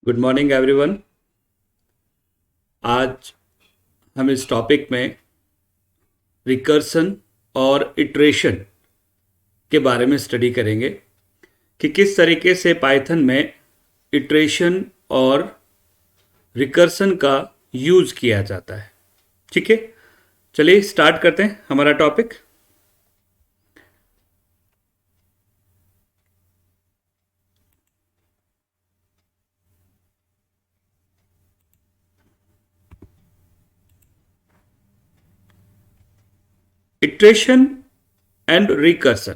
Good morning everyone. आज हम इस टॉपिक में रिकर्सन और इटरेशन के बारे में स्टडी करेंगे कि किस तरीके से पाइथन में इटरेशन और रिकर्सन का यूज किया जाता है। ठीक है, चलिए स्टार्ट करते हैं हमारा topic. Iteration and recursion.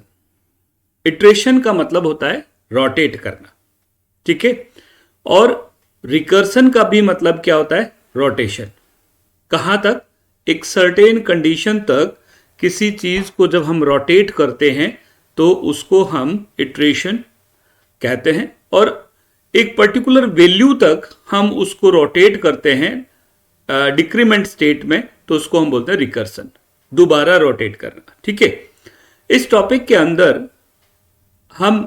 Iteration का मतलब होता है रोटेट करना, ठीक है, और रिकर्सन का भी मतलब क्या होता है? रोटेशन। कहां तक? एक सर्टेन कंडीशन तक किसी चीज को जब हम रोटेट करते हैं तो उसको हम इटरेशन कहते हैं, और एक पर्टिकुलर वैल्यू तक हम उसको रोटेट करते हैं डिक्रीमेंट स्टेट में, तो उसको हम बोलते हैं रिकर्सन, दोबारा रोटेट करना। ठीक है, इस टॉपिक के अंदर हम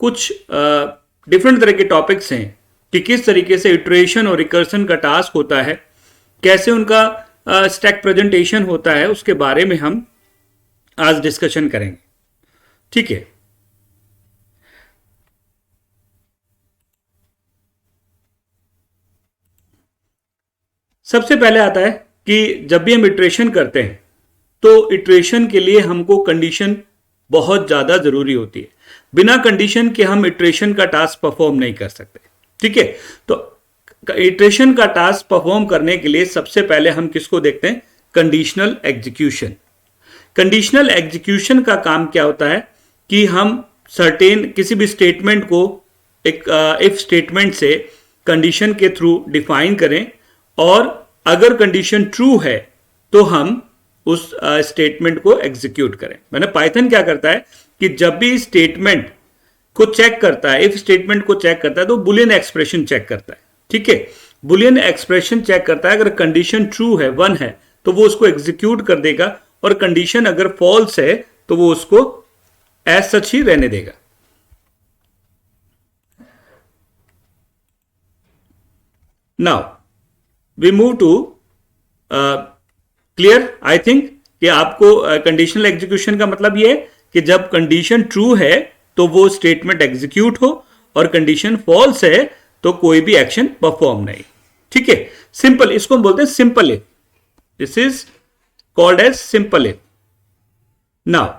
कुछ डिफरेंट तरह के टॉपिक्स हैं कि किस तरीके से इटरेशन और रिकर्सन का टास्क होता है, कैसे उनका स्टैक प्रेजेंटेशन होता है, उसके बारे में हम आज डिस्कशन करेंगे। ठीक है, सबसे पहले आता है कि जब भी हम इटरेशन करते हैं तो इटरेशन के लिए हमको कंडीशन बहुत ज्यादा जरूरी होती है। बिना कंडीशन के हम इटरेशन का टास्क परफॉर्म नहीं कर सकते। ठीक है, तो इटरेशन का टास्क परफॉर्म करने के लिए सबसे पहले हम किसको देखते हैं? Conditional execution. कंडीशनल एग्जीक्यूशन का काम क्या होता है कि हम सर्टेन किसी भी स्टेटमेंट को एक इफ स्टेटमेंट से कंडीशन के थ्रू डिफाइन करें, और अगर कंडीशन ट्रू है तो हम उस स्टेटमेंट को एग्जीक्यूट करें। मैंने पाइथन क्या करता है कि जब भी स्टेटमेंट को चेक करता है, इफ स्टेटमेंट को चेक करता है, तो बुलियन एक्सप्रेशन चेक करता है। ठीक है, बुलियन एक्सप्रेशन चेक करता है, अगर कंडीशन ट्रू है, 1 है, तो वो उसको एग्जीक्यूट कर देगा, और कंडीशन अगर फॉल्स है तो वो उसको एज सच ही रहने देगा। Now we move to clear. I think कि आपको कंडीशनल एग्जीक्यूशन का मतलब ये है कि जब कंडीशन ट्रू है तो वो स्टेटमेंट एग्जीक्यूट हो, और कंडीशन फॉल्स है तो कोई भी एक्शन परफॉर्म नहीं। ठीक है, सिंपल, इसको हम बोलते हैं simple if. This is called as simple if. Now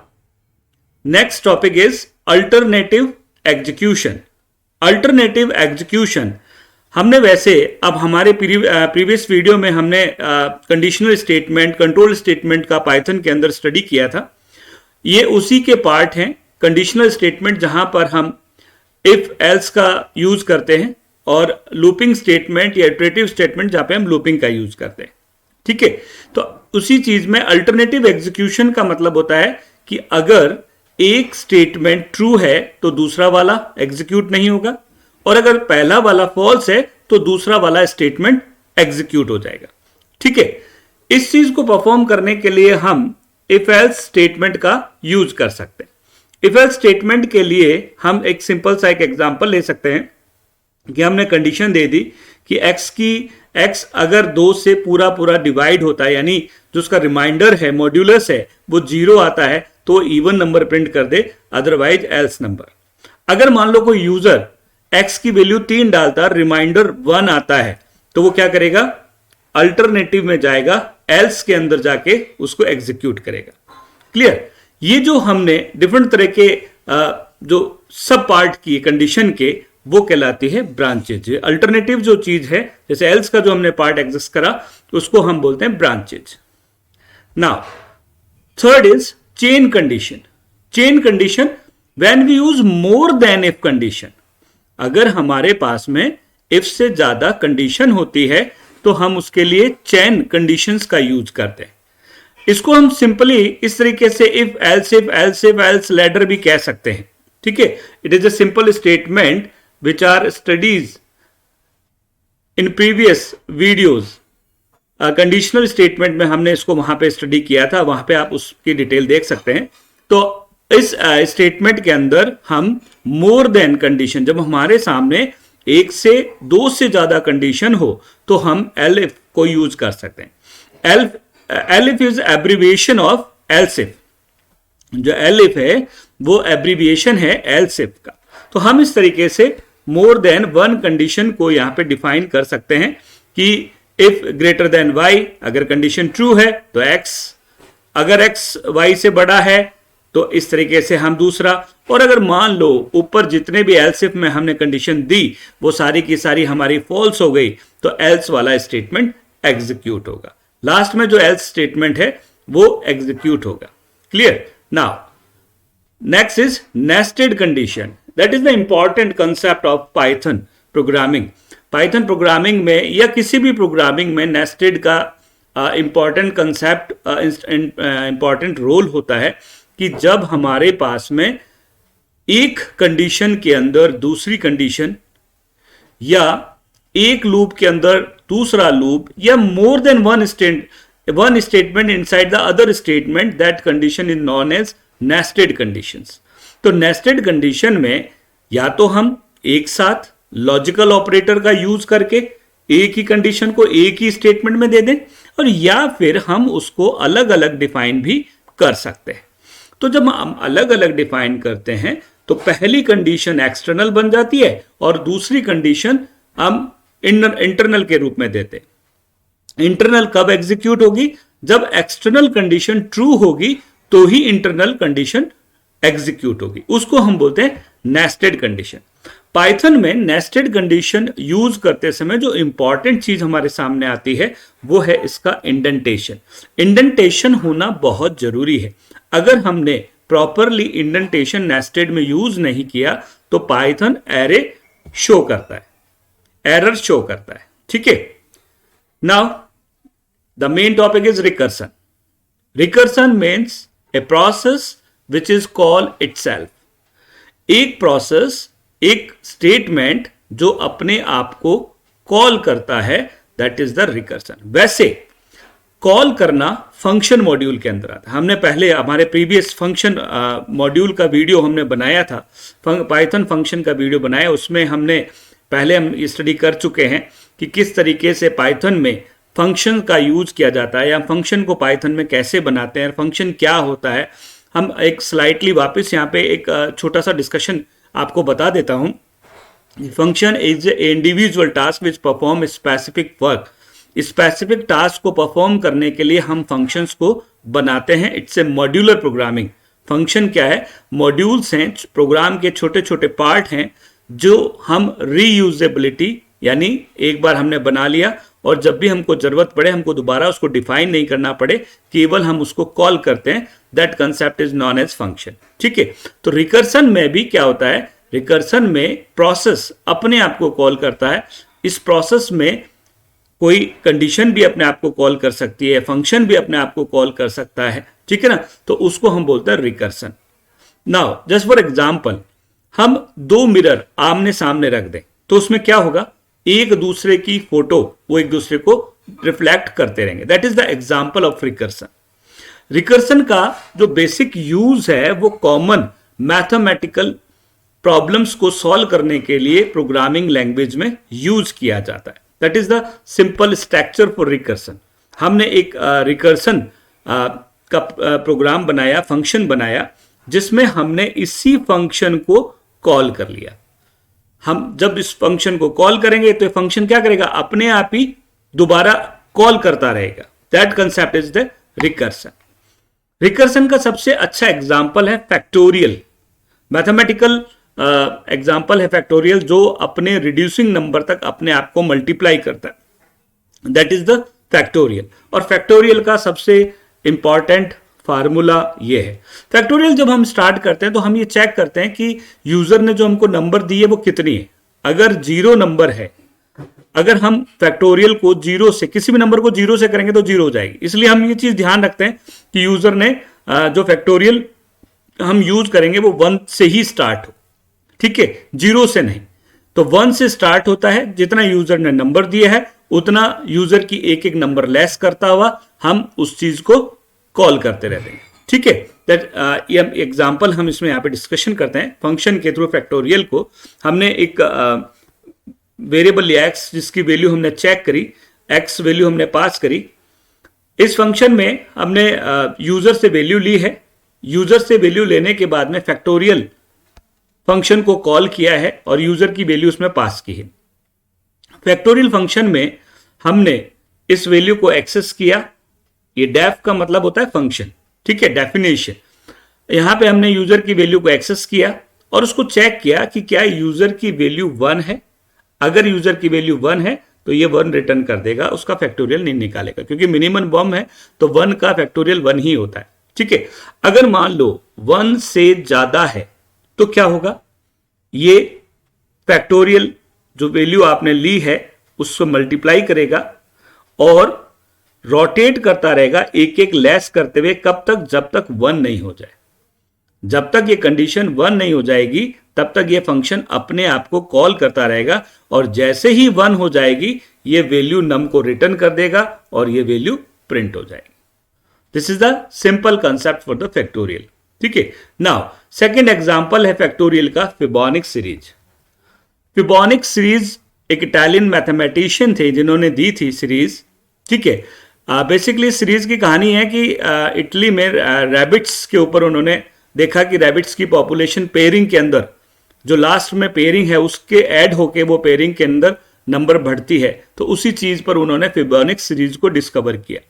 next topic is alternative execution. Alternative execution हमने वैसे अब हमारे प्रीवियस वीडियो में हमने कंडीशनल स्टेटमेंट, कंट्रोल स्टेटमेंट का पाइथन के अंदर स्टडी किया था। ये उसी के पार्ट हैं, कंडीशनल स्टेटमेंट जहां पर हम इफ एल्स का यूज करते हैं, और लूपिंग स्टेटमेंट या इटरेटिव स्टेटमेंट जहां पे हम लूपिंग का यूज करते हैं। ठीक है, तो उसी चीज में अल्टरनेटिव एग्जीक्यूशन का मतलब होता है कि अगर एक स्टेटमेंट ट्रू है तो दूसरा वाला एग्जीक्यूट नहीं होगा, और अगर पहला वाला फॉल्स है तो दूसरा वाला स्टेटमेंट एग्जीक्यूट हो जाएगा। ठीक है, इस चीज को परफॉर्म करने के लिए हम इफ एल्स स्टेटमेंट का यूज कर सकते हैं। इफ एल्स स्टेटमेंट के लिए हम एक सिंपल सा एक एग्जांपल ले सकते हैं कि हमने कंडीशन दे दी कि x अगर 2 से पूरा पूरा डिवाइड होता है, यानी जो उसका रिमाइंडर है, मॉड्यूलस है, वो 0 आता है, तो इवन नंबर प्रिंट कर दे, अदरवाइज एल्स नंबर। अगर मान लो कोई यूजर x की वैल्यू 3 डालता, रिमाइंडर 1 आता है, तो वो क्या करेगा? अल्टरनेटिव में जाएगा, एल्स के अंदर जाके उसको एग्जीक्यूट करेगा। क्लियर? ये जो हमने डिफरेंट तरह के जो सब पार्ट किए कंडीशन के, वो कहलाती है ब्रांचेज। अल्टरनेटिव जो चीज है, जैसे एल्स का जो हमने पार्ट एग्जिस्ट करा, उसको हम बोलते हैं branches. Now third is chain condition. Chain condition when we use more than if condition. अगर हमारे पास में इफ से ज्यादा कंडीशन होती है तो हम उसके लिए चेन कंडीशंस का यूज करते हैं। इसको हम सिंपली इस तरीके से if else if else if else ladder भी कह सकते हैं। ठीक है, it is a simple statement which are studies in previous videos. Conditional statement में हमने इसको वहां पे स्टडी किया था, वहां पे आप उसकी डिटेल देख सकते हैं। तो इस स्टेटमेंट के अंदर हम मोर देन कंडीशन, जब हमारे सामने एक से दो से ज्यादा कंडीशन हो तो हम एल इफ को यूज कर सकते हैं। L if is abbreviation of else if. जो एल इफ है वो एब्रीविएशन है एल्स इफ का। तो हम इस तरीके से मोर देन वन कंडीशन को यहां पे डिफाइन कर सकते हैं कि इफ ग्रेटर देन वाई, अगर कंडीशन ट्रू है तो एक्स, अगर एक्स वाई से बड़ा है तो इस तरीके से हम दूसरा, और अगर मान लो ऊपर जितने भी एल्स इफ में हमने कंडीशन दी वो सारी की सारी हमारी फॉल्स हो गई तो एल्स वाला स्टेटमेंट एग्जीक्यूट होगा। लास्ट में जो एल्स स्टेटमेंट है वो एग्जीक्यूट होगा। Clear? Now next is nested condition. That is the important concept of Python programming. Python programming में या किसी भी प्रोग्रामिंग में नेस्टेड का इंपॉर्टेंट कंसेप्ट, इंपॉर्टेंट रोल होता है कि जब हमारे पास में एक कंडीशन के अंदर दूसरी कंडीशन या एक लूप के अंदर दूसरा लूप या more than one statement inside the other statement, that condition is known as nested conditions. तो नेस्टेड कंडीशन में या तो हम एक साथ लॉजिकल ऑपरेटर का यूज करके एक ही कंडीशन को एक ही स्टेटमेंट में दे दें, और या फिर हम उसको अलग अलग डिफाइन भी कर सकते हैं। तो जब हम अलग अलग डिफाइन करते हैं तो पहली कंडीशन एक्सटर्नल बन जाती है और दूसरी कंडीशन हम इंटरनल के रूप में देते हैं। इंटरनल कब एग्जीक्यूट होगी? जब एक्सटर्नल कंडीशन ट्रू होगी तो ही इंटरनल कंडीशन एग्जीक्यूट होगी। उसको हम बोलते हैं नेस्टेड कंडीशन। पाइथन में नेस्टेड कंडीशन यूज करते समय जो इंपॉर्टेंट चीज हमारे सामने आती है वो है इसका इंडेंटेशन। इंडेंटेशन होना बहुत जरूरी है। अगर हमने प्रॉपरली इंडेंटेशन नेस्टेड में यूज नहीं किया तो पाइथन एरर शो करता है। ठीक है? Now the main topic is recursion. Recursion means a process which is call itself. एक प्रोसेस, एक स्टेटमेंट जो अपने आप को कॉल करता है, दैट इज द रिकर्सन। वैसे कॉल करना फंक्शन मॉड्यूल के अंदर आता है। हमने पहले हमारे प्रीवियस फंक्शन मॉड्यूल का वीडियो हमने बनाया था, पाइथन फंक्शन का वीडियो बनाया, उसमें हमने पहले हम स्टडी कर चुके हैं कि किस तरीके से पाइथन में फंक्शन का यूज किया जाता है या फंक्शन को पाइथन में कैसे बनाते हैं, फंक्शन क्या होता है। हम एक स्लाइटली वापस यहाँ पे एक छोटा सा डिस्कशन आपको बता देता हूं। Function is a individual task which perform specific work. Specific task को परफॉर्म करने के लिए हम फंक्शंस को बनाते हैं। It's a modular programming. Function क्या है? मॉड्यूल्स हैं, प्रोग्राम के छोटे छोटे पार्ट हैं जो हम रीयूजेबिलिटी, यानी एक बार हमने बना लिया और जब भी हमको जरूरत पड़े हमको दोबारा उसको डिफाइन नहीं करना पड़े, केवल हम उसको कॉल करते हैं। That concept is known as function. ठीक है? तो रिकर्सन में भी क्या होता है? रिकर्सन में प्रोसेस अपने आप को कॉल करता है। इस प्रोसेस में कोई कंडीशन भी अपने आप को कॉल कर सकती है, फंक्शन भी अपने आप को कॉल कर सकता है। ठीक है ना? तो उसको हम बोलते हैं recursion. Now just for example, हम दो मिरर आमने सामने रख दें तो उसमें क्या होगा? एक दूसरे की फोटो वो एक दूसरे को रिफ्लेक्ट करते रहेंगे। That is the example of recursion. Recursion का जो बेसिक यूज है वो कॉमन मैथमेटिकल प्रॉब्लम्स को सॉल्व करने के लिए प्रोग्रामिंग लैंग्वेज में यूज किया जाता है। That is the simple structure for recursion. हमने एक रिकर्सन का प्रोग्राम बनाया, फंक्शन बनाया, जिसमें हमने इसी फंक्शन को कॉल कर लिया। हम जब इस फंक्शन को कॉल करेंगे तो फंक्शन क्या करेगा? अपने आप ही दोबारा कॉल करता रहेगा। That concept is the recursion. Recursion का सबसे अच्छा एग्जाम्पल है फैक्टोरियल। मैथमेटिकल एग्जाम्पल है फैक्टोरियल, जो अपने रिड्यूसिंग नंबर तक अपने आप को मल्टीप्लाई करता है। That is the factorial. और फैक्टोरियल का सबसे इंपॉर्टेंट फार्मूला ये है। फैक्टोरियल जब हम स्टार्ट करते हैं तो हम ये चेक करते हैं कि यूजर ने जो हमको नंबर दी है वो कितनी है। अगर 0 नंबर है, अगर हम फैक्टोरियल को 0 से, किसी भी नंबर को 0 से करेंगे तो 0 हो जाएगी। इसलिए हम ये चीज ध्यान रखते हैं कि यूजर ने जो फैक्टोरियल हम यूज करेंगे वो 1 से ही स्टार्ट हो। ठीक है? 0 से नहीं। तो 1 से स्टार्ट होता है। जितना यूजर ने नंबर दिया है उतना यूजर की एक एक नंबर लेस करता हुआ हम उस चीज को कॉल करते रहते हैं। ठीक है? दैट ये एग्जांपल हम इसमें यहाँ पे डिस्कशन करते हैं। फंक्शन के थ्रू फैक्टोरियल को हमने एक वेरिएबल या एक्स जिसकी वैल्यू हमने चेक करी, एक्स वैल्यू हमने पास करी। इस फंक्शन में हमने यूजर से वैल्यू ली है। यूजर से वैल्यू लेने के बाद में फैक्टोरियल फंक्शन को कॉल किया है और यूजर की वैल्यू उसमें पास की है। फैक्टोरियल फंक्शन में हमने इस वैल्यू को एक्सेस किया। ये डेफ का मतलब होता है फंक्शन, ठीक है, डेफिनेशन। यहां पे हमने यूजर की वैल्यू को एक्सेस किया और उसको चेक किया कि क्या यूजर की वैल्यू 1 है। अगर यूजर की वैल्यू 1 है तो ये 1 रिटर्न कर देगा, उसका फैक्टोरियल नहीं निकालेगा, क्योंकि मिनिमम बम है तो 1 का फैक्टोरियल 1 ही होता है, ठीक है। अगर मान लो 1 से ज्यादा है तो क्या होगा, ये फैक्टोरियल जो वैल्यू आपने ली है उसको मल्टीप्लाई करेगा और रोटेट करता रहेगा एक एक लेस करते हुए, कब तक, जब तक 1 नहीं हो जाए। जब तक ये कंडीशन 1 नहीं हो जाएगी तब तक ये फंक्शन अपने आप को कॉल करता रहेगा और जैसे ही 1 हो जाएगी ये वैल्यू नम को रिटर्न कर देगा और ये वैल्यू प्रिंट हो जाएगी। This is the simple concept for the factorial, ठीक है। नाउ सेकेंड एग्जांपल है फैक्टोरियल का फिबोनिक सीरीज। फिबोनिक सीरीज एक इटालियन मैथमेटिशियन थे जिन्होंने दी थी सीरीज, ठीक है। बेसिकली सीरीज की कहानी है कि इटली में रैबिट्स के ऊपर उन्होंने देखा कि रैबिट्स की पॉपुलेशन पेयरिंग के अंदर, जो लास्ट में पेयरिंग है उसके ऐड होके वो पेयरिंग के अंदर नंबर बढ़ती है, तो उसी चीज पर उन्होंने फिबोनिक सीरीज को डिस्कवर किया।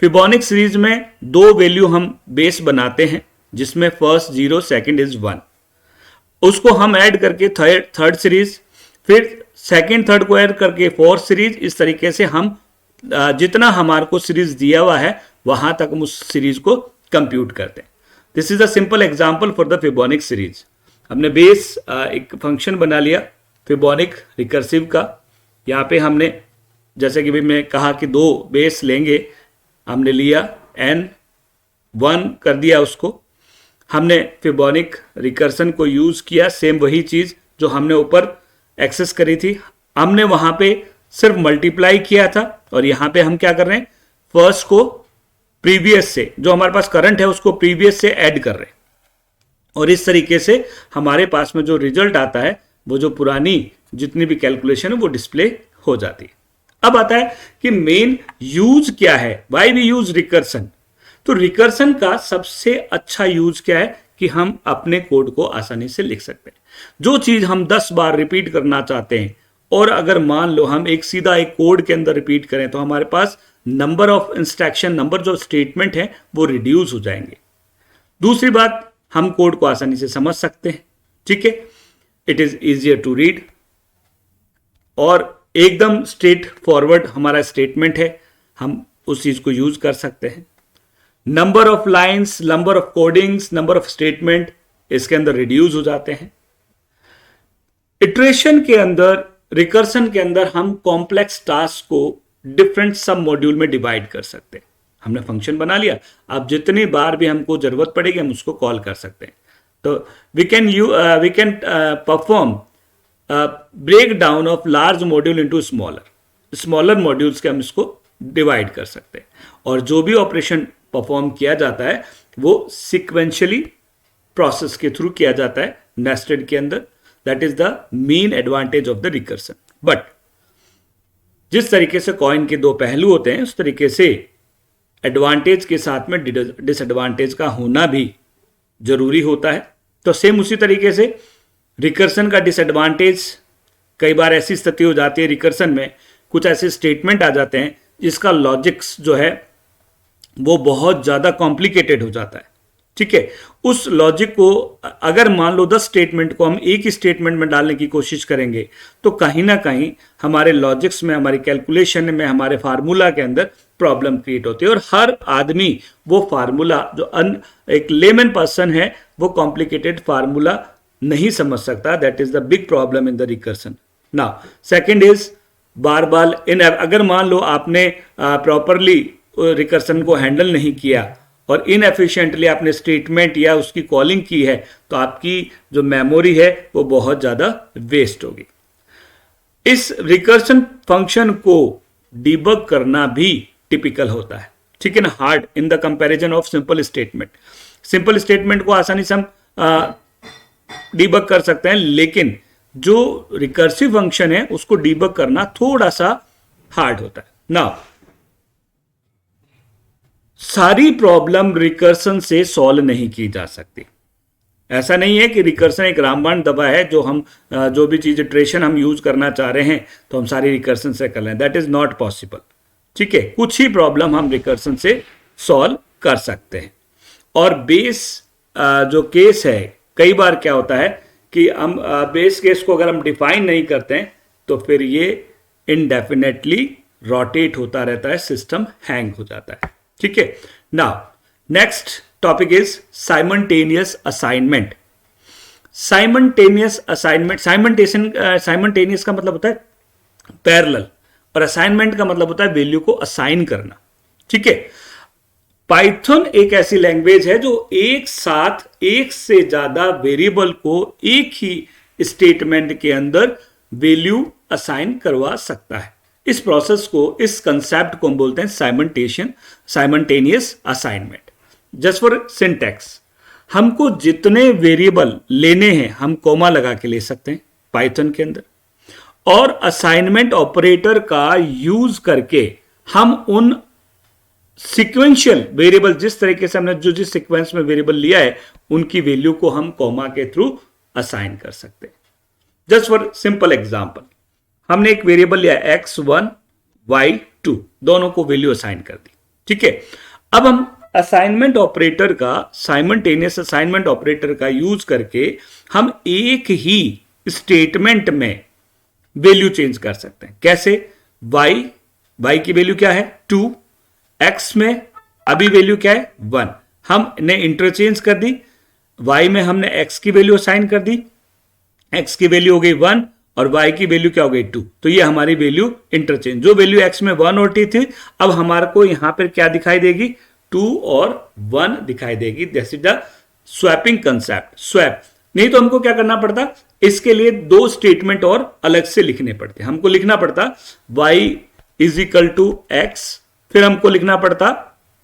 फिबोनिक सीरीज में 2 वैल्यू हम बेस बनाते हैं जिसमें फर्स्ट 0 सेकंड इज 1, उसको हम ऐड करके थर्ड सीरीज, फिर सेकंड थर्ड को ऐड करके फोर्थ सीरीज। इस तरीके से हम जितना हमारे को सीरीज दिया हुआ है वहां तक हम उस सीरीज को कंप्यूट करते हैं। This is a simple example for the Fibonacci series. हमने बेस एक फंक्शन बना लिया फिबोनिक रिकर्सिव का। यहाँ पे हमने जैसे कि भी मैं कहा कि 2 बेस लेंगे, हमने लिया n1 कर दिया उसको, हमने फिबोनिक रिकर्सन को यूज किया, सेम वही चीज जो हमने ऊपर एक्सेस करी थी, हमने वहां पे सिर्फ मल्टीप्लाई किया था और यहां पे हम क्या कर रहे हैं, फर्स्ट को प्रीवियस से, जो हमारे पास करंट है उसको प्रीवियस से ऐड कर रहे हैं और इस तरीके से हमारे पास में जो रिजल्ट आता है वो जो पुरानी जितनी भी कैलकुलेशन है वो डिस्प्ले हो जाती है। अब आता है कि मेन यूज क्या है, व्हाई वी यूज रिकर्सन। तो रिकर्सन का सबसे अच्छा यूज क्या है कि हम अपने कोड को आसानी से लिख सकते हैं। जो चीज हम 10 बार रिपीट करना चाहते हैं और अगर मान लो हम एक सीधा एक कोड के अंदर रिपीट करें तो हमारे पास नंबर ऑफ इंस्ट्रक्शन, नंबर जो स्टेटमेंट है वो रिड्यूस हो जाएंगे। दूसरी बात, हम कोड को आसानी से समझ सकते हैं, ठीक है, it is easier to read और एकदम स्ट्रेट फॉरवर्ड हमारा स्टेटमेंट है, हम उस चीज को यूज कर सकते हैं। Number of lines, number of codings, number of statement इसके अंदर रिड्यूस हो जाते हैं। इटरेशन के अंदर, रिकर्सन के अंदर हम कॉम्प्लेक्स टास्क को डिफरेंट सब मॉड्यूल में डिवाइड कर सकते हैं। हमने फंक्शन बना लिया, अब जितनी बार भी हमको जरूरत पड़ेगी हम उसको कॉल कर सकते हैं। तो we can perform break down of large module into smaller modules के हम इसको डिवाइड कर सकते हैं और जो भी ऑपरेशन परफॉर्म किया जाता है वो सिक्वेंशियली प्रोसेस के थ्रू किया जाता है नेस्टेड के अंदर। That is the main advantage of the recursion. But जिस तरीके से कॉइन के 2 पहलू होते हैं उस तरीके से एडवांटेज के साथ में डिसएडवांटेज का होना भी जरूरी होता है। तो सेम उसी तरीके से रिकर्सन का डिसएडवांटेज, कई बार ऐसी स्थिति हो जाती है रिकर्सन में कुछ ऐसे स्टेटमेंट आ जाते हैं जिसका लॉजिक्स जो है वो बहुत ज्यादा कॉम्प्लिकेटेड हो जाता है, ठीक है। उस लॉजिक को अगर मान लो 10 स्टेटमेंट को हम एक ही स्टेटमेंट में डालने की कोशिश करेंगे तो कहीं ना कहीं हमारे लॉजिक्स में, हमारी कैलकुलेशन में, हमारे फार्मूला के अंदर प्रॉब्लम क्रिएट होती है और हर आदमी वो फार्मूला, जो एक लेमन पर्सन है वो कॉम्प्लिकेटेड फार्मूला नहीं समझ सकता। That is the big problem in the recursion. Now second is बार बार अगर मान लो आपने प्रॉपरली रिकर्सन को हैंडल नहीं किया और इनएफिशिएंटली आपने स्टेटमेंट या उसकी कॉलिंग की है तो आपकी जो मेमोरी है वो बहुत ज्यादा वेस्ट होगी। इस रिकर्सन फंक्शन को डिबग करना भी टिपिकल होता है, ठीक है ना, hard in the comparison of simple statement. Simple statement को आसानी से हम डिबग कर सकते हैं, लेकिन जो रिकर्सिव फंक्शन है उसको डीबग करना थोड़ा सा हार्ड होता है। नाउ सारी प्रॉब्लम रिकर्सन से सॉल्व नहीं की जा सकती। ऐसा नहीं है कि रिकर्सन एक रामबाण दवा है जो हम जो भी चीज इटरेशन हम यूज करना चाह रहे हैं तो हम सारी रिकर्सन से कर लें, दैट इज नॉट पॉसिबल। ठीक है, कुछ ही प्रॉब्लम हम रिकर्सन से सॉल्व कर सकते हैं। और बेस जो केस है, कई बार क्या होता है कि हम बेस केस को अगर हम डिफाइन नहीं करते हैं तो फिर ये इनडेफिनेटली रोटेट होता रहता है, सिस्टम हैंग हो जाता है। ठीक है, now next topic is simultaneous assignment. Simultaneous assignment, simultaneous का मतलब होता है पैरेलल और असाइनमेंट का मतलब होता है वैल्यू को असाइन करना। ठीक है, पाइथन एक ऐसी लैंग्वेज है जो एक साथ एक से ज्यादा वेरिएबल को एक ही स्टेटमेंट के अंदर वैल्यू असाइन करवा सकता है। इस प्रोसेस को, इस कंसेप्ट को हम बोलते हैं simultaneous assignment. Just for syntax, हमको जितने वेरिएबल लेने हैं हम कॉमा लगा के ले सकते हैं पाइथन के अंदर, और असाइनमेंट ऑपरेटर का यूज करके हम उन सीक्वेंशियल वेरिएबल, जिस तरीके से हमने जिस सीक्वेंस में वेरिएबल लिया है उनकी वैल्यू को हम कॉमा के थ्रू असाइन कर सकते हैं। जस्ट फॉर सिंपल एग्जांपल, हमने एक वेरिएबल लिया x1 y2, दोनों को वैल्यू असाइन कर दी। ठीक है, अब हम असाइनमेंट ऑपरेटर का, साइमल्टेनियस असाइनमेंट ऑपरेटर का यूज करके हम एक ही स्टेटमेंट में वैल्यू चेंज कर सकते हैं। कैसे? y की वैल्यू क्या है 2, x में अभी वैल्यू क्या है 1, हमने इंटरचेंज कर दी, y में हमने x की वैल्यू असाइन कर दी, x की वैल्यू हो गई 1 और y की वैल्यू क्या हो गई 2, तो ये हमारी वैल्यू इंटरचेंज। जो वैल्यू x में 1 और 2 थी, अब हमारे को यहां पर क्या दिखाई देगी 2 और 1 दिखाई देगी। This is the swapping concept, swap. नहीं तो हमको क्या करना पड़ता, इसके लिए दो स्टेटमेंट और अलग से लिखने पड़ते। हमको लिखना पड़ता y is equal to x, फिर हमको लिखना पड़ता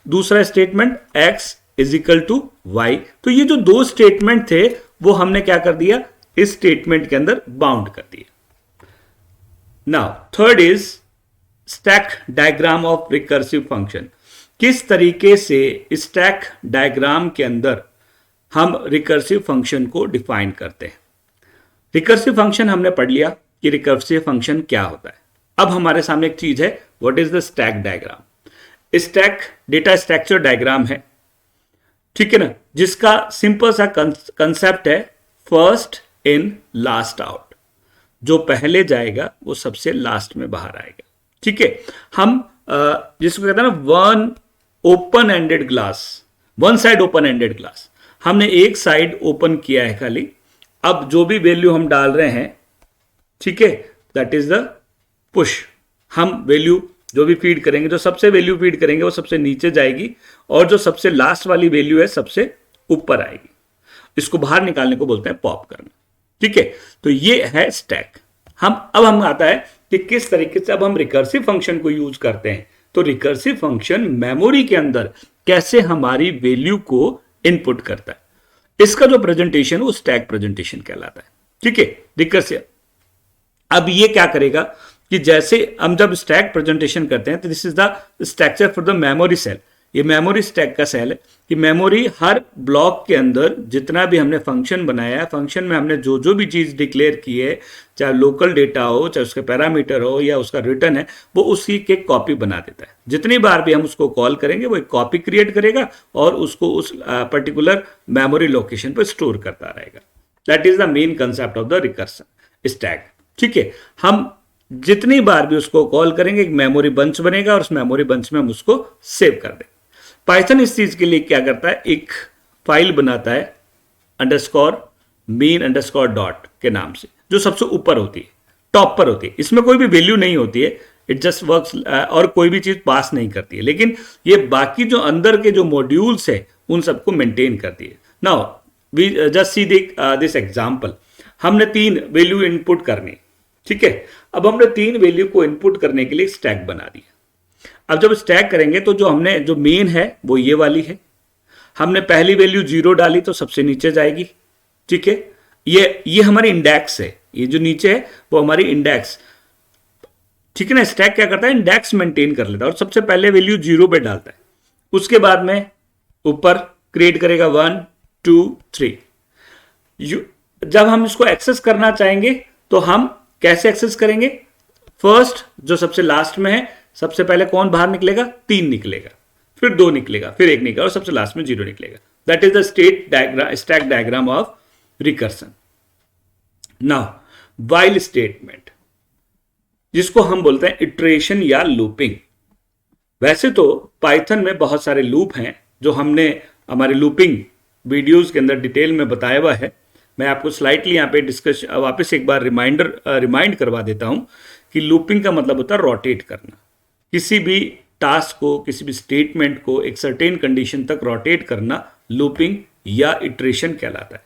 दूसरा statement x is equal to y। तो ये जो दो स्टेटमेंट थे वो हमने क्या कर दिया, इस स्टेटमेंट के अंदर बाउंड कर दिया। Now third is stack diagram of recursive function. किस तरीके से स्टैक डायग्राम के अंदर हम रिकर्सिव फंक्शन को डिफाइन करते हैं। रिकर्सिव फंक्शन हमने पढ़ लिया कि रिकर्सिव फंक्शन क्या होता है। अब हमारे सामने एक चीज है, what is the stack diagram. Stack data structure diagram है, ठीक है ना, जिसका सिंपल सा कंसेप्ट है फर्स्ट इन लास्ट आउट। जो पहले जाएगा वो सबसे लास्ट में बाहर आएगा। ठीक है, हम जिसको कहते हैं ना one open ended glass, one side open ended glass, हमने एक साइड ओपन किया है खाली। अब जो भी वैल्यू हम डाल रहे हैं, ठीक है, दैट इज द पुश। हम वैल्यू जो भी फीड करेंगे, जो सबसे वैल्यू फीड करेंगे वो सबसे नीचे जाएगी और जो सबसे लास्ट वाली वैल्यू है सबसे ऊपर आएगी। इसको बाहर निकालने को बोलते हैं पॉप करना। ठीक है, तो ये है स्टैक। अब हम आता है कि किस तरीके से अब हम रिकर्सिव फंक्शन को यूज करते हैं। तो रिकर्सिव फंक्शन मेमोरी के अंदर कैसे हमारी वैल्यू को इनपुट करता है, इसका जो प्रेजेंटेशन वो स्टैक प्रेजेंटेशन कहलाता है। ठीक है, रिकर्सिव। अब ये क्या करेगा कि जैसे हम जब स्टैक प्रेजेंटेशन करते हैं तो this is the structure for the memory cell. ये मेमोरी स्टैक का सेल है कि मेमोरी हर ब्लॉक के अंदर जितना भी हमने फंक्शन बनाया है, फंक्शन में हमने जो जो भी चीज डिक्लेयर की है, चाहे लोकल डेटा हो, चाहे उसके पैरामीटर हो या उसका रिटर्न है, वो उसी के कॉपी बना देता है। जितनी बार भी हम उसको कॉल करेंगे वो एक कॉपी क्रिएट करेगा और उसको उस पर्टिकुलर मेमोरी लोकेशन पर स्टोर करता रहेगा। That is the main concept of the recursion stack. ठीक है, हम जितनी बार भी उसको कॉल करेंगे एक मेमोरी बंच बनेगा और उस मेमोरी बंच में हम उसको सेव कर देंगे। पाइथन इस चीज के लिए क्या करता है, एक फाइल बनाता है अंडरस्कोर मेन अंडरस्कोर डॉट के नाम से, जो सबसे ऊपर होती है, टॉप पर होती है। इसमें कोई भी वैल्यू नहीं होती है, इट जस्ट वर्क्स, और कोई भी चीज पास नहीं करती है, लेकिन ये बाकी जो अंदर के जो मॉड्यूल्स है उन सबको मेंटेन करती है। Now we just see this example. हमने 3 वैल्यू इनपुट करनी, ठीक है। अब हमने 3 वैल्यू को इनपुट करने के लिए स्टैक बना दिया। अब जब स्टैक करेंगे तो जो मेन है वो ये वाली है। हमने पहली वैल्यू 0 डाली तो सबसे नीचे जाएगी, ठीक है। ये हमारी इंडेक्स है, ये जो नीचे है वो हमारी इंडेक्स, ठीक है ना। स्टैक क्या करता है, इंडेक्स मेंटेन कर लेता है और सबसे पहले वैल्यू 0 पे डालता है, उसके बाद में ऊपर क्रिएट करेगा 1 2 3। जब हम इसको एक्सेस करना चाहेंगे तो हम कैसे एक्सेस करेंगे, फर्स्ट जो सबसे लास्ट में है, सबसे पहले कौन बाहर निकलेगा, 3 निकलेगा, फिर 2 निकलेगा, फिर 1 निकलेगा और सबसे लास्ट में 0 निकलेगा। That is the stack diagram of recursion. Now while statement, जिसको हम बोलते हैं इटरेशन या लूपिंग। वैसे तो पाइथन में बहुत सारे लूप हैं जो हमने हमारे लूपिंग वीडियोस के अंदर डिटेल में बताया हुआ है। मैं आपको स्लाइटली यहाँ पे डिस्कस वापस एक बार रिमाइंड करवा देता हूँ कि लूपिंग का मतलब होता है रोटेट करना। किसी भी टास्क को, किसी भी स्टेटमेंट को एक सर्टेन कंडीशन तक रोटेट करना लूपिंग या इटरेशन कहलाता है।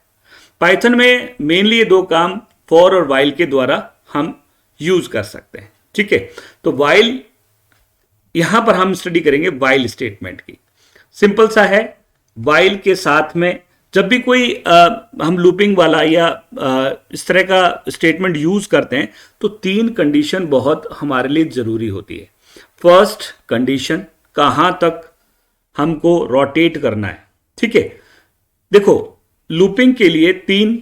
पाइथन में मेनली ये दो काम फॉर और वाइल के द्वारा हम यूज कर सकते हैं, ठीक है। तो वाइल, यहां पर हम स्टडी करेंगे वाइल स्टेटमेंट की। सिंपल सा है, वाइल के साथ में जब भी कोई हम लूपिंग वाला या इस तरह का स्टेटमेंट यूज करते हैं तो 3 कंडीशन बहुत हमारे लिए जरूरी होती है। फर्स्ट कंडीशन, कहां तक हमको रोटेट करना है, ठीक है। देखो लूपिंग के लिए 3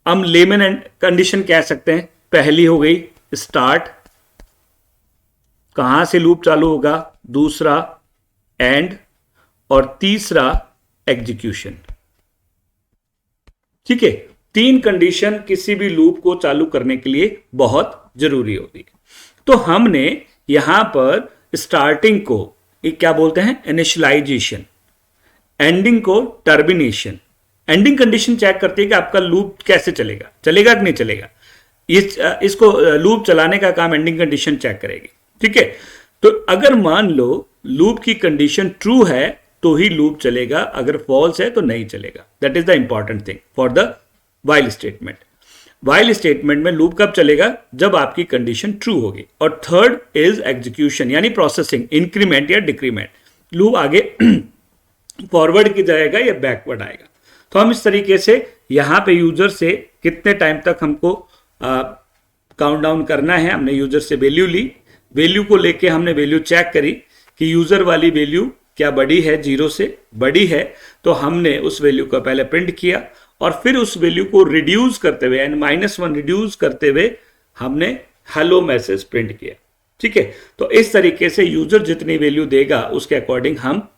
हम लेमन एंड कंडीशन कह सकते हैं। पहली हो गई स्टार्ट, कहां से लूप चालू होगा, दूसरा एंड और तीसरा एग्जीक्यूशन, ठीक है। 3 कंडीशन किसी भी लूप को चालू करने के लिए बहुत जरूरी होती है। तो हमने यहां पर स्टार्टिंग को एक क्या बोलते हैं, इनिशियलाइजेशन, एंडिंग को टर्मिनेशन। एंडिंग कंडीशन चेक करती है कि आपका लूप कैसे चलेगा, चलेगा कि नहीं चलेगा। इसको लूप चलाने का काम एंडिंग कंडीशन चेक करेगी, ठीक है। तो अगर मान लो लूप की कंडीशन ट्रू है तो ही लूप चलेगा, अगर फॉल्स है तो नहीं चलेगा। That is the important thing for the while statement. While statement में लूप कब चलेगा, जब आपकी कंडीशन ट्रू होगी। और थर्ड इज एग्जीक्यूशन यानी प्रोसेसिंग, इंक्रीमेंट या डिक्रीमेंट, लूप आगे फॉरवर्ड की जाएगा या बैकवर्ड आएगा। तो हम इस तरीके से यहां पे यूजर से कितने टाइम तक हमको काउंट डाउन करना है, हमने यूजर से वैल्यू ली, वैल्यू को लेके हमने वैल्यू चेक करी कि यूजर वाली वैल्यू क्या बड़ी है, 0 से बड़ी है, तो हमने उस वैल्यू को पहले प्रिंट किया और फिर उस वैल्यू को रिड्यूस करते हुए यानी -1 रिड्यूस करते हुए हमने हेलो मैसेज प्रिंट किया, ठीक है। तो इस तरीके से यूजर जितनी वैल्यू देगा उसके अकॉर्डिंग हम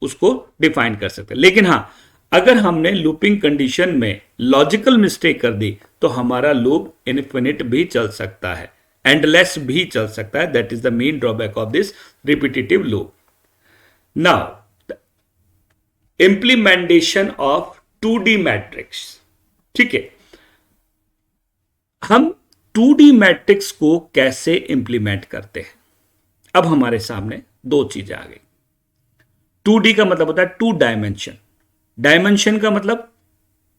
उसको डिफाइन कर सकते हैं। लेकिन हाँ, अगर हमने लूपिंग कंडीशन में लॉजिकल मिस्टेक कर दी तो हमारा लूप इनफिनिट भी चल सकता है, एंडलेस भी चल सकता है। That is the main drawback of this repetitive loop. Now implementation of 2D matrix, ठीक है। हम 2D मैट्रिक्स को कैसे इंप्लीमेंट करते हैं, अब हमारे सामने 2 चीजें आ गई। 2D का मतलब होता है 2 डायमेंशन, डायमेंशन का मतलब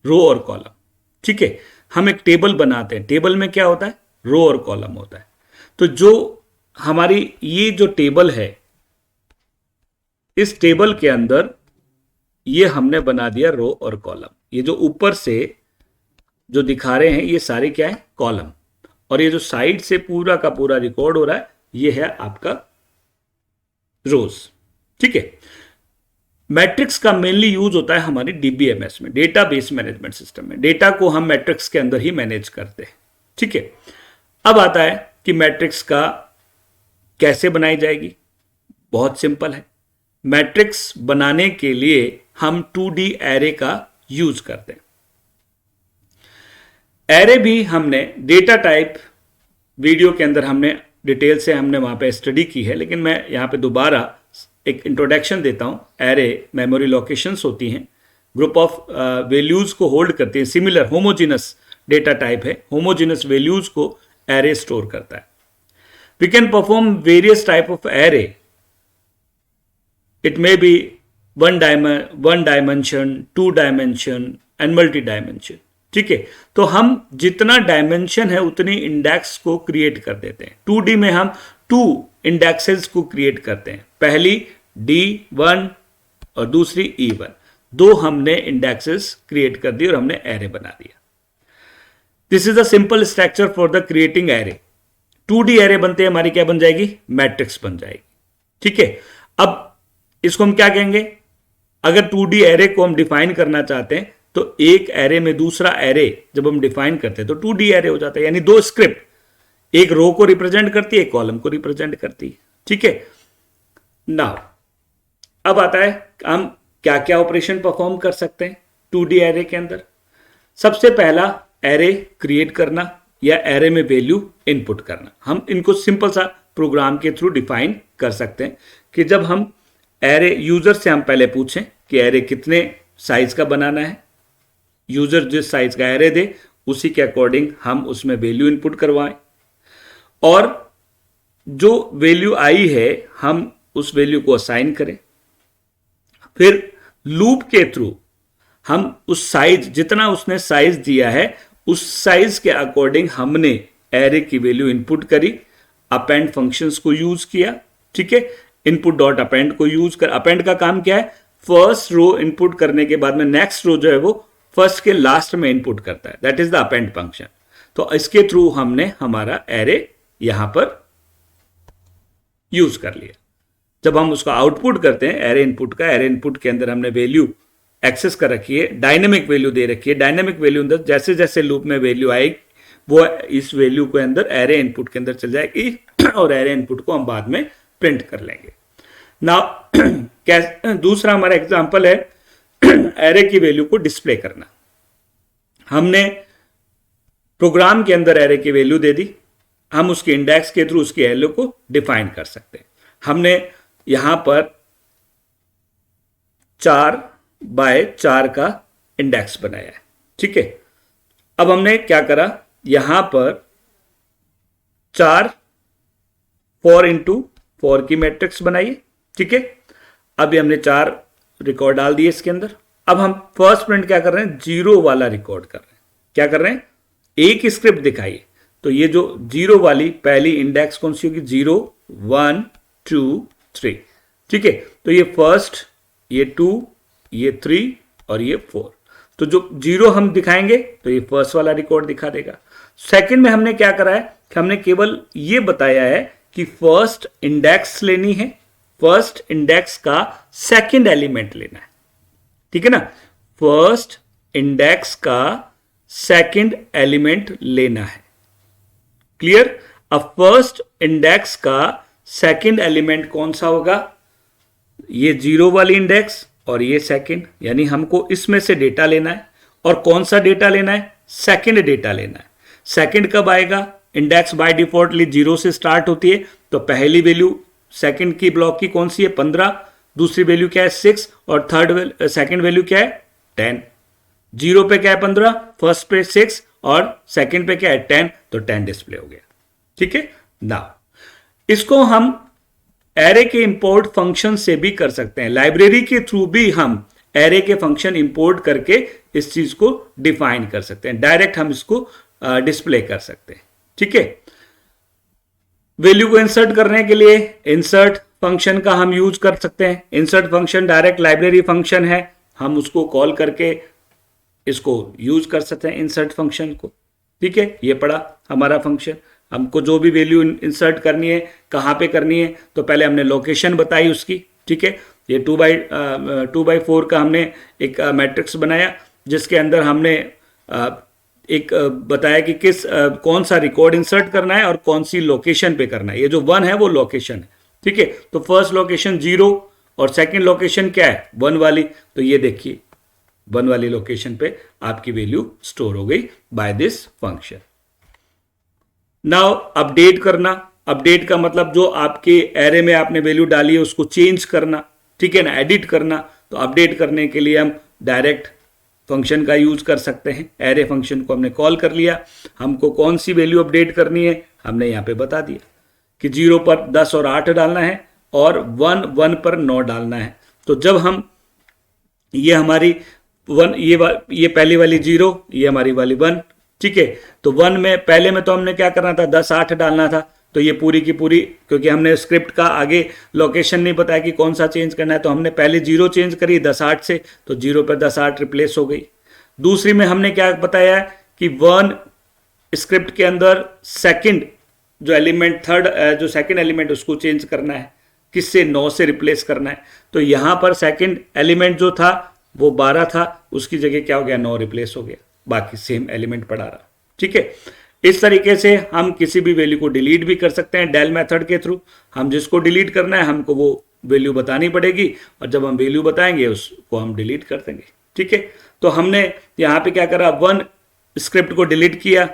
रो और कॉलम, ठीक है। हम एक टेबल बनाते हैं, टेबल में क्या होता है, रो और कॉलम होता है। तो जो हमारी ये जो टेबल है, इस टेबल के अंदर ये हमने बना दिया रो और कॉलम। ये जो ऊपर से जो दिखा रहे हैं ये सारे क्या है, कॉलम, और ये जो साइड से पूरा का पूरा रिकॉर्ड हो रहा है ये है आपका रोज, ठीक है। मैट्रिक्स का मेनली यूज होता है हमारी डीबीएमएस में, डेटाबेस मैनेजमेंट सिस्टम में। डेटा को हम मैट्रिक्स के अंदर ही मैनेज करते हैं, ठीक है। अब आता है कि मैट्रिक्स का कैसे बनाई जाएगी, बहुत सिंपल है। मैट्रिक्स बनाने के लिए हम 2D एरे का यूज करते हैं। एरे भी हमने डेटा टाइप वीडियो के अंदर हमने डिटेल से हमने वहां पे स्टडी की है, लेकिन मैं यहां पे दोबारा एक इंट्रोडक्शन देता हूं। एरे मेमोरी लोकेशंस होती हैं, ग्रुप ऑफ वैल्यूज को होल्ड करती हैं। सिमिलर होमोजीनस डेटा टाइप है, होमोजीनस वैल्यूज को एरे स्टोर करता है। We can perform various type of array, it may be one dimension, 2 dimension and multi dimension, ठीक है। तो हम जितना डायमेंशन है उतनी इंडेक्स को क्रिएट कर देते हैं। 2D में हम 2 इंडेक्सेस को क्रिएट करते हैं, पहली D1 और दूसरी E1। 2 हमने इंडेक्सेस क्रिएट कर दी और हमने एरे बना दिया। This is a simple structure for the creating array. 2D array बनते हैं हमारी, क्या बन जाएगी, मैट्रिक्स बन जाएगी। ठीक है, अब इसको हम क्या कहेंगे, अगर 2D एरे को हम डिफाइन करना चाहते हैं तो एक एरे में दूसरा एरे जब हम डिफाइन करते हैं तो 2D एरे हो जाता है, यानी दो स्क्रिप्ट, एक रो को रिप्रेजेंट करती है, एक कॉलम को रिप्रेजेंट करती है। ठीक है, नाउ अब आता है हम क्या क्या ऑपरेशन परफॉर्म कर सकते हैं 2D एरे के अंदर। सबसे पहला एरे क्रिएट करना या एरे में वैल्यू इनपुट करना। हम इनको सिंपल सा प्रोग्राम के थ्रू डिफाइन कर सकते हैं कि जब हम एरे, यूजर से हम पहले पूछें कि एरे कितने साइज का बनाना है, यूजर जिस साइज का एरे दे उसी के अकॉर्डिंग हम उसमें वैल्यू इनपुट करवाएं, और जो वैल्यू आई है हम उस वैल्यू को असाइन करें। फिर लूप के थ्रू हम उस साइज, जितना उसने साइज दिया है उस साइज के अकॉर्डिंग हमने एरे की वैल्यू इनपुट करी, अपेंड फंक्शंस को यूज किया। ठीक है, इनपुट डॉट अपेंड को यूज कर, अपेंड का काम क्या है, फर्स्ट रो इनपुट करने के बाद में नेक्स्ट रो जो है वो फर्स्ट के लास्ट में इनपुट करता है, that is the append function. तो इसके थ्रू हमने हमारा एरे यहां पर यूज कर लिया। जब हम उसका आउटपुट करते हैं एरे इनपुट का, एरे इनपुट के अंदर हमने वैल्यू एक्सेस कर रखी है, डायनेमिक वैल्यू दे रखी है। डायनेमिक वैल्यू अंदर जैसे जैसे लूप में वैल्यू आएगी वो इस वैल्यू के अंदर एरे इनपुट के अंदर चल जाएगी और एरे इनपुट को हम बाद में प्रिंट कर लेंगे। नाउ दूसरा हमारा एग्जांपल है एरे की वैल्यू को डिस्प्ले करना। हमने प्रोग्राम के अंदर एरे की वैल्यू दे दी, हम उसके इंडेक्स के थ्रू उसकी वैल्यू को डिफाइन कर सकते हैं। हमने यहां पर 4x4 का इंडेक्स बनाया है। ठीक है, अब हमने क्या करा, यहां पर 4 4x4 की मैट्रिक्स बनाई। ठीक है, अभी हमने 4 रिकॉर्ड डाल दिए इसके अंदर। अब हम फर्स्ट प्रिंट क्या कर रहे हैं, 0 वाला रिकॉर्ड कर रहे हैं। क्या कर रहे हैं, एक स्क्रिप्ट दिखाइए। तो ये जो 0 वाली पहली इंडेक्स कौन सी होगी, 0 1 2 3। ठीक है, तो ये फर्स्ट, ये 2, ये 3 और ये 4। तो जो 0 हम दिखाएंगे तो ये फर्स्ट वाला रिकॉर्ड दिखा देगा। सेकंड में हमने क्या करा है कि हमने केवल ये बताया है कि फर्स्ट इंडेक्स लेनी है, फर्स्ट इंडेक्स का सेकंड एलिमेंट लेना है। ठीक है ना, फर्स्ट इंडेक्स का सेकंड एलिमेंट लेना है। क्लियर। अब फर्स्ट इंडेक्स का सेकंड एलिमेंट कौन सा होगा, ये 0 वाली इंडेक्स और ये सेकंड, यानी हमको इसमें से डेटा लेना है। और कौन सा डेटा लेना है, सेकंड डेटा लेना है। सेकंड कब आएगा, इंडेक्स बाय डिफॉल्टली 0 से स्टार्ट होती है, तो पहली वैल्यू सेकंड की ब्लॉक की कौन सी है, 15, दूसरी वैल्यू क्या है 6 और सेकंड वैल्यू क्या है 10। 0 पे क्या है 15, फर्स्ट पे 6 और सेकंड पे क्या है 10, तो 10 डिस्प्ले हो गया। ठीक है ना, इसको हम एरे के इंपोर्ट फंक्शन से भी कर सकते हैं। लाइब्रेरी के थ्रू भी हम एरे के फंक्शन इंपोर्ट करके इस चीज को डिफाइन कर सकते हैं, डायरेक्ट हम इसको डिस्प्ले कर सकते हैं। ठीक है, वैल्यू को इंसर्ट करने के लिए इंसर्ट फंक्शन का हम यूज कर सकते हैं। Insert function direct library function है, हम उसको कॉल करके इसको यूज कर सकते हैं इंसर्ट फंक्शन को। ठीक है, ये पड़ा हमारा फंक्शन। हमको जो भी वैल्यू इंसर्ट करनी है, कहाँ पे करनी है, तो पहले हमने लोकेशन बताई उसकी। ठीक है, ये 2x4 का हमने एक मैट्रिक्स बनाया जिसके अंदर हमने एक बताया कि कौन सा रिकॉर्ड इंसर्ट करना है और कौन सी लोकेशन पे करना है। ये जो 1 है वो लोकेशन है। ठीक है, तो फर्स्ट लोकेशन 0 और सेकंड लोकेशन क्या है 1 वाली, तो ये देखिए 1 वाली लोकेशन पे आपकी वैल्यू स्टोर हो गई by this function. Now update करना, अपडेट का मतलब जो आपके एरे में आपने वैल्यू डाली है उसको चेंज करना। ठीक है ना, एडिट करना। तो अपडेट करने के लिए हम डायरेक्ट फंक्शन का यूज कर सकते हैं। एरे फंक्शन को हमने कॉल कर लिया, हमको कौन सी वैल्यू अपडेट करनी है हमने यहाँ पे बता दिया कि 0 पर 10 और 8 डालना है और 1 पर 9 डालना है। तो जब हम ये हमारी 1, ये पहली वाली 0, ये हमारी वाली 1। ठीक है, तो 1 में पहले में तो हमने क्या करना था 10 8 डालना था, तो ये पूरी की पूरी, क्योंकि हमने स्क्रिप्ट का आगे लोकेशन नहीं बताया कि कौन सा चेंज करना है, तो हमने पहले 0 चेंज करी 10 8 से, तो 0 पर 10 8 रिप्लेस हो गई। दूसरी में हमने क्या बताया कि 1 स्क्रिप्ट के अंदर सेकंड जो एलिमेंट थर्ड जो सेकंड एलिमेंट उसको चेंज करना है, किससे 9 से रिप्लेस करना है। तो यहां पर सेकंड एलिमेंट जो था वो 12 था, उसकी जगह क्या हो गया 9 रिप्लेस हो गया, बाकी सेम एलिमेंट पड़ा रहा। ठीक है, इस तरीके से हम किसी भी वैल्यू को डिलीट भी कर सकते हैं डेल मेथड के थ्रू। हम जिसको डिलीट करना है हमको वो वैल्यू बतानी पड़ेगी और जब हम वैल्यू बताएंगे उसको हम डिलीट कर देंगे। ठीक है, तो हमने यहाँ पे क्या करा, 1 स्क्रिप्ट को डिलीट किया।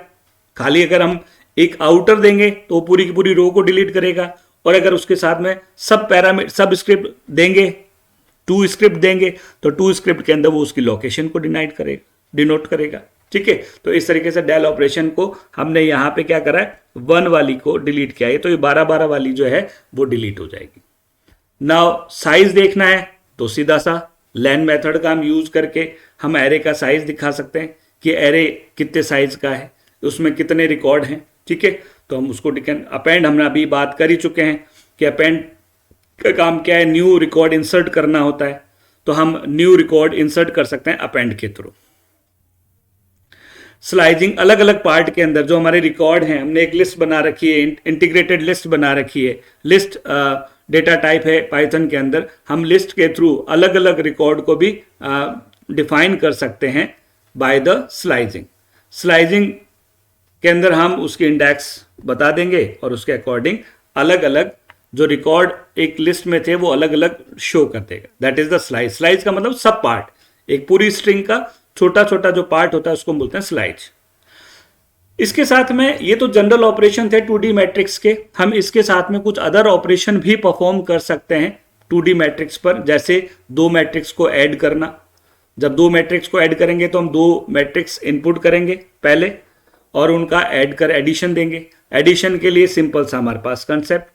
खाली अगर हम एक आउटर देंगे तो पूरी की पूरी रो को डिलीट करेगा, और अगर उसके साथ में सब स्क्रिप्ट देंगे, 2 स्क्रिप्ट देंगे तो 2 स्क्रिप्ट के अंदर वो उसकी लोकेशन को डिनोट करेगा। ठीक है, तो इस तरीके से डेल ऑपरेशन को हमने यहाँ पे क्या करा है, 1 वाली को डिलीट किया है, तो ये 12 वाली जो है वो डिलीट हो जाएगी। नाउ साइज देखना है तो सीधा सा लेन मेथड का हम यूज करके हम एरे का साइज दिखा सकते हैं कि एरे कितने साइज का है, उसमें कितने रिकॉर्ड हैं। ठीक है, तो हम उसको अपेंड हमने अभी बात कर ही चुके हैं कि अपेंड का काम क्या है, न्यू रिकॉर्ड इंसर्ट करना होता है। तो हम न्यू रिकॉर्ड इंसर्ट कर सकते हैं अपेंड के थ्रू। स्लाइजिंग, अलग अलग पार्ट के अंदर जो हमारे रिकॉर्ड हैं, हमने एक लिस्ट बना रखी है, इंटीग्रेटेड लिस्ट बना रखी है। लिस्ट डेटा टाइप है पाइथन के अंदर, हम लिस्ट के थ्रू अलग अलग रिकॉर्ड को भी डिफाइन कर सकते हैं बाय द स्लाइजिंग। स्लाइजिंग के अंदर हम उसके इंडेक्स बता देंगे और उसके अकॉर्डिंग अलग अलग जो रिकॉर्ड एक लिस्ट में थे वो अलग अलग शो कर देगा। That is the स्लाइज। स्लाइज का मतलब सब पार्ट, एक पूरी स्ट्रिंग का छोटा छोटा जो पार्ट होता है उसको हम बोलते हैं स्लाइज। इसके साथ में ये तो जनरल ऑपरेशन थे 2D मैट्रिक्स के, हम इसके साथ में कुछ अदर ऑपरेशन भी परफॉर्म कर सकते हैं 2D मैट्रिक्स पर, जैसे 2 मैट्रिक्स को ऐड करना। जब 2 मैट्रिक्स को ऐड करेंगे तो हम 2 मैट्रिक्स इनपुट करेंगे पहले और उनका एडिशन देंगे। एडिशन के लिए सिंपल सा हमारे पास कंसेप्ट,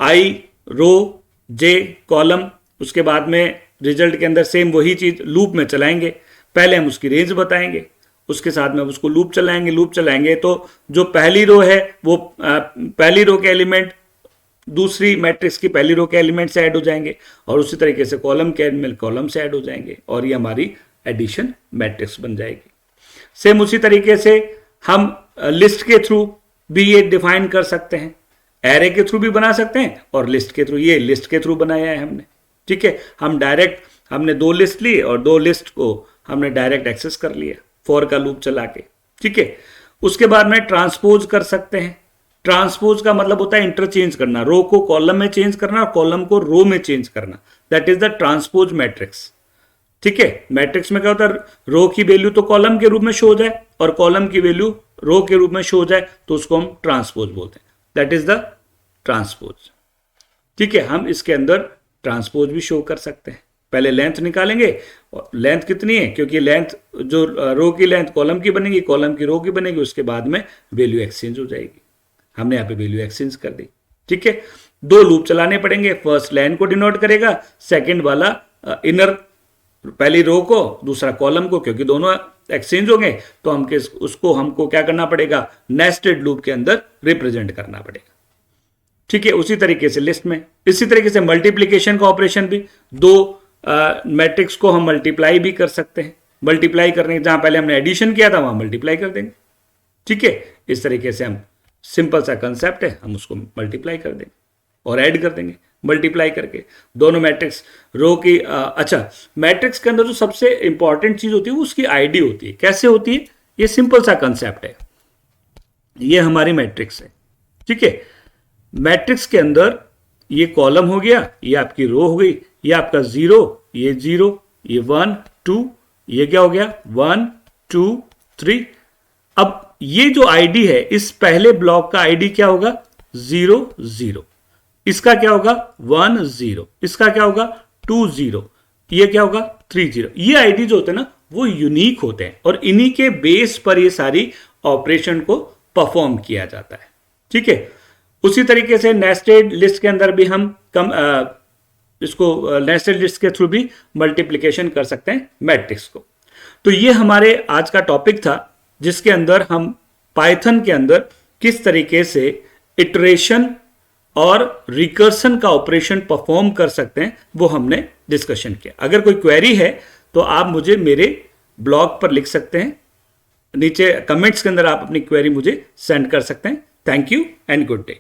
आई रो जे कॉलम, उसके बाद में रिजल्ट के अंदर सेम वही चीज लूप में चलाएंगे। पहले हम उसकी रेंज बताएंगे, उसके साथ में उसको लूप चलाएंगे तो जो पहली रो है वो पहली रो के एलिमेंट दूसरी मैट्रिक्स की पहली रो के एलिमेंट से ऐड हो जाएंगे और उसी तरीके से कॉलम के एलिमेंट कॉलम से ऐड हो जाएंगे और ये हमारी एडिशन मैट्रिक्स बन जाएगी। सेम उसी तरीके से हम लिस्ट के थ्रू भी ये डिफाइन कर सकते हैं, एरे के थ्रू भी बना सकते हैं और लिस्ट के थ्रू, ये लिस्ट के थ्रू बनाया है हमने। ठीक है, हम डायरेक्ट हमने 2 लिस्ट ली और 2 लिस्ट को हमने डायरेक्ट एक्सेस कर लिया फॉर का लूप चला के। ठीक है, उसके बाद में ट्रांसपोज कर सकते हैं। ट्रांसपोज का मतलब होता है इंटरचेंज करना, रो को कॉलम में चेंज करना और कॉलम को रो में चेंज करना। That is the transpose matrix. ठीक है, मैट्रिक्स में क्या होता है, रो की वैल्यू तो कॉलम के रूप में शो हो जाए और कॉलम की वैल्यू रो के रूप में शो हो जाए तो उसको हम ट्रांसपोज बोलते हैं। That is the transpose. ठीक है, हम इसके अंदर ट्रांसपोज भी शो कर सकते हैं। पहले लेंथ निकालेंगे, और लेंथ कितनी है, क्योंकि लेंथ जो रो की लेंथ कॉलम की बनेगी, कॉलम की रो की बनेगी, उसके बाद में वैल्यू एक्सचेंज हो जाएगी। हमने यहाँ पे वैल्यू एक्सचेंज कर दी। ठीक है, 2 लूप चलाने पड़ेंगे, फर्स्ट लेन को डिनोट करेगा, सेकंड वाला इनर पहली रो को, दूसरा कॉलम को, क्योंकि दोनों एक्सचेंज हो गए तो उसको हमको क्या करना पड़ेगा, नेस्टेड लूप के अंदर रिप्रेजेंट करना पड़ेगा। ठीक है, उसी तरीके से लिस्ट में, इसी तरीके से मल्टीप्लीकेशन का ऑपरेशन भी 2 मैट्रिक्स को हम मल्टीप्लाई भी कर सकते हैं। मल्टीप्लाई करने जहां पहले हमने एडिशन किया था वहां मल्टीप्लाई कर देंगे। ठीक है, इस तरीके से हम सिंपल सा कंसेप्ट है, हम उसको मल्टीप्लाई कर देंगे और ऐड कर देंगे मल्टीप्लाई करके दोनों मैट्रिक्स रो की। अच्छा, मैट्रिक्स के अंदर जो सबसे इंपॉर्टेंट चीज होती है वो उसकी आईडी होती है। कैसे होती है, ये सिंपल सा कंसेप्ट है। ये हमारी मैट्रिक्स है। ठीक है, मैट्रिक्स के अंदर ये कॉलम हो गया, ये आपकी रो हो गई, ये आपका 0, ये 0, ये 1 2, ये क्या हो गया 1 2 3। अब ये जो आईडी है, इस पहले ब्लॉक का आईडी क्या होगा 0 0, इसका क्या होगा 1 0, इसका क्या होगा 2 0, ये क्या होगा 3 0। ये आईडी जो होते हैं ना वो यूनिक होते हैं और इन्हीं के बेस पर ये सारी ऑपरेशन को परफॉर्म किया जाता है। ठीक है, उसी तरीके से नेस्टेड लिस्ट के अंदर भी हम इसको नेस्टेड लिस्ट के थ्रू भी मल्टीप्लिकेशन कर सकते हैं मैट्रिक्स को। तो ये हमारे आज का टॉपिक था जिसके अंदर हम पाइथन के अंदर किस तरीके से इटरेशन और रिकर्सन का ऑपरेशन परफॉर्म कर सकते हैं वो हमने डिस्कशन किया। अगर कोई क्वेरी है तो आप मुझे मेरे ब्लॉग पर लिख सकते हैं नीचे कमेंट्स के अंदर आप अपनी क्वेरी मुझे सेंड कर सकते हैं। Thank you and good day.